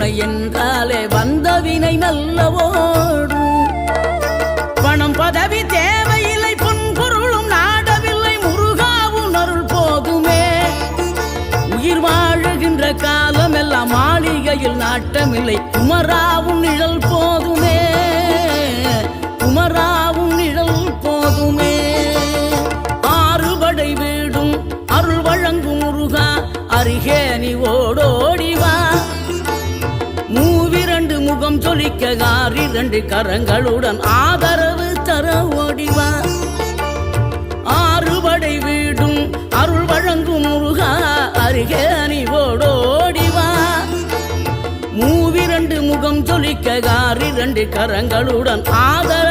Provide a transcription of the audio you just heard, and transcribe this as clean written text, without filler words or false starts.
துணை என்றாலே வந்த வினை நல்லவோடும். பணம் பதவி தேவையில்லை, பொன்பொருளும் நாடவில்லை, முருகாவும் அருள் போதுமே. உயிர் வாழுகின்ற காலம் எல்லாம் மாளிகையில் நாட்டமில்லை, குமராவும் நிழல் போதுமே, குமராவும் நிழல் போதுமே. ஆறுபடை வீடும் அருள் வழங்கும் முருகா, அருகே நீ ஓடோடிவா. மூவிரண்டு முகம் சொலிக்க ஆறிரண்டு கரங்களுடன் ஆதரவு தர ஓடிவா. ஆறுபடை வீடும் அருள் வழங்கும் முருகா, அருகே நீ ஓடோடிவா. மூவிரண்டு முகம் சொலிக்க ஆறிரண்டு கரங்களுடன் ஆதரவு